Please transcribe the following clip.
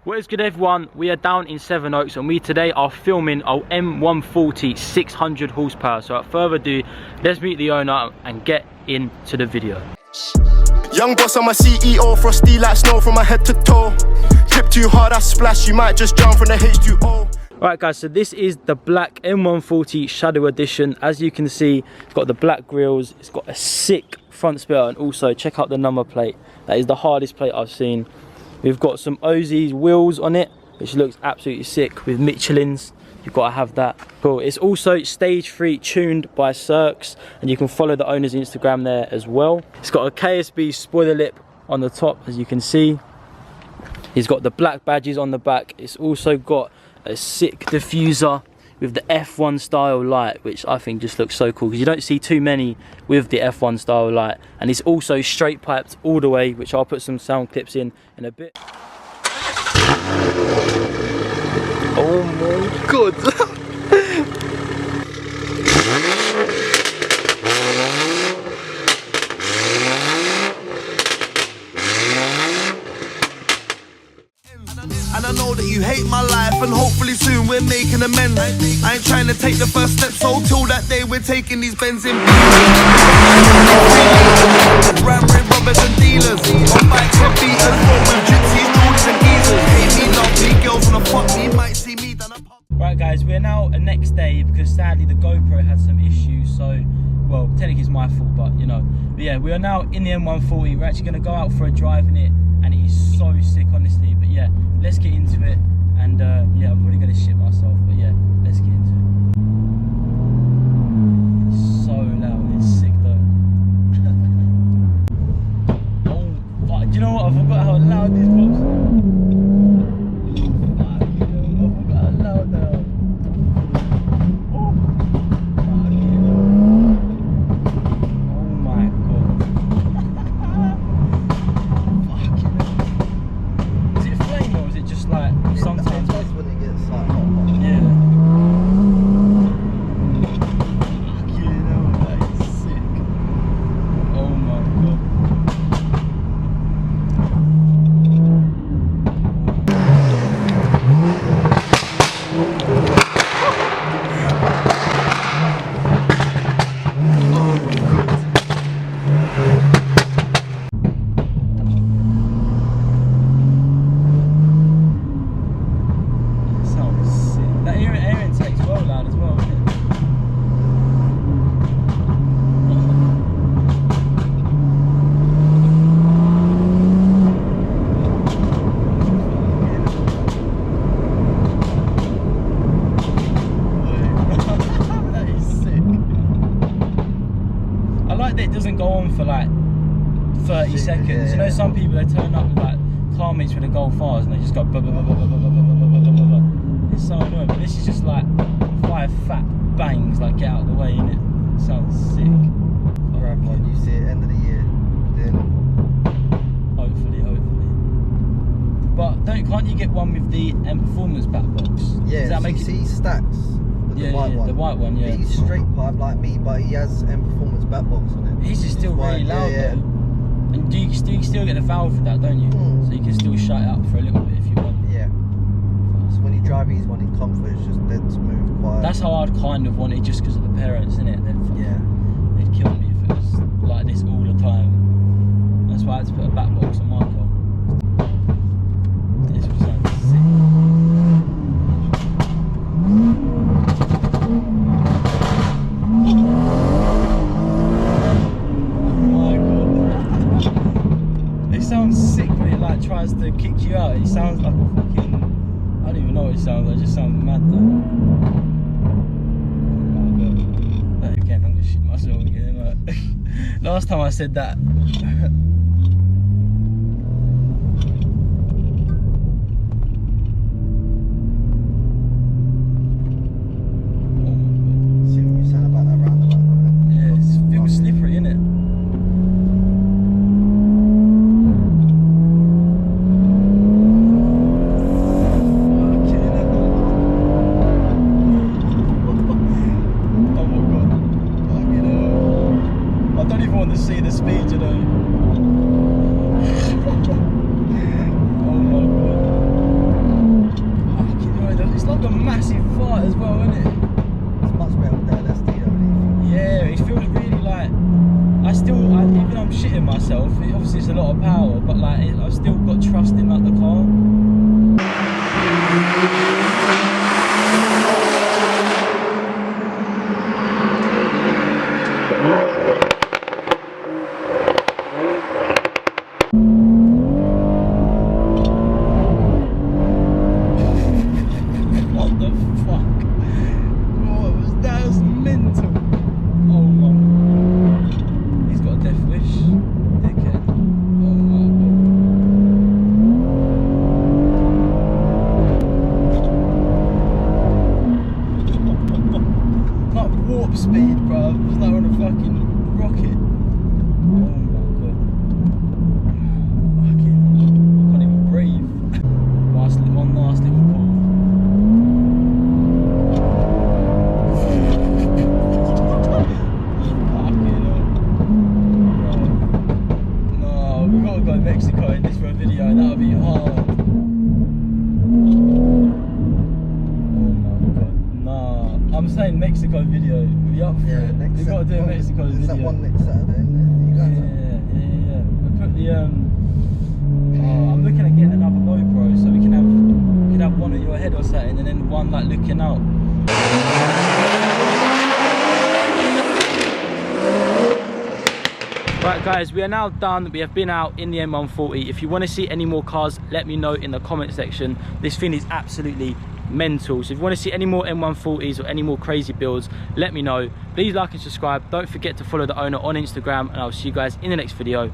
What is good, everyone? We are down in Sevenoaks and we today are filming our M140 600 horsepower. So without further ado, let's meet the owner and get into the video. Young boss, I'm a CEO, frosty like snow from my head to toe. Trip too hard, I splash, you might just jump from the H2O. Alright guys, so this is the black M140 Shadow Edition. As you can see, it's got the black grills, it's got a sick front spoiler, and also check out the number plate. That is the hardest plate I've seen. We've got some Ozzy's wheels on it, which looks absolutely sick with Michelin's. You've got to have that. Cool. It's also stage 3 tuned by Cirques, and you can follow the owner's Instagram there as well. It's got a KSB spoiler lip on the top, as you can see. He's got the black badges on the back. It's also got a sick diffuser with the F1 style light, which I think just looks so cool because you don't see too many with the F1 style light. And it's also straight piped all the way, which I'll put some sound clips in a bit. Oh my god. And I know that you hate my life, and hopefully soon we're making amends. I ain't trying to take the first step, so till that day we're taking these Benz in. Ram with robbers and dealers, on bikes and beaters, roll with gypsies, jewelers and geezers. Hate me, love me, girls wanna fuck me, might see me done a pop. Right guys, we're now the next day because sadly the GoPro had some issues, so, well, technically it's my fault, but you know. But yeah, we are now in the M140, we're actually gonna go out for a drive in it, and it is so sick, honestly. But yeah, let's get into it, and yeah, I'm probably gonna shit myself, but yeah, let's get into it. It's so loud, it's sick though. Oh, fuck, do you know what? I forgot how loud this was. I forgot how loud they are. Oh, oh my god. Like sometimes that's when it gets like hot. Yeah. Fucking hell, that is sick. Oh my god. It doesn't go on for like 30 seconds. Yeah. You know, some people, they turn up with like car meets with the Golf R's and they just go blah, blah, blah, blah, blah, blah, blah, blah, blah, blah, blah. It's so annoying, but this is just like 5 fat bangs, like get out of the way, innit? It sounds sick. When you see it end of the year, then hopefully. But can't you get one with the M Performance back box? yeah, does that make CC Stacks. the white one, yeah. He's straight pipe like me, but he has M Performance back box on it. He's just still really loud though. And you can still get the valve for that, don't you? So you can still shut it up for a little bit if you want. Yeah. So when you drive his one in comfort, it's just dead smooth, quiet. That's how I'd kind of want it, just because of the parents, innit? They'd kill me if it was like this all the time. That's why I had to put a back box on my car. This was sound sick. It sounds sick when it like tries to kick you out. It sounds like a fucking, I don't even know what it sounds like. It just sounds mad though. Oh my god. Again, I'm gonna shit myself again. Like, last time I said that. See what you said about that roundabout. Yeah, it feels slippery, innit? I don't even want to see the speed, you know. as well, isn't it? It's much better with the LSD though. Yeah, it feels really like, even though I'm shitting myself, obviously it's a lot of power, but like I've still got trust in like the car. What the fuck? Oh, that was mental. Oh my. He's got a death wish. Dickhead. Oh my god. Like warp speed, bruv. It's like on a fucking rocket. Oh my god. Fucking. I can't even breathe. One last little pull. No, we've got to go to Mexico in this for a video, that would be hard. Oh my god, nah. I'm saying Mexico video. Are you up for it? We've got to do a Mexico video. Is that one next Saturday, isn't it? You guys Yeah. We put the I'm looking at getting another GoPro so we can have one at your head or something, and then one like looking out. Right guys, we are now done. We have been out in the M140. If you want to see any more cars, let me know in the comment section. This thing is absolutely mental. So if you want to see any more M140s or any more crazy builds, let me know. Please like and subscribe. Don't forget to follow the owner on Instagram, and I'll see you guys in the next video.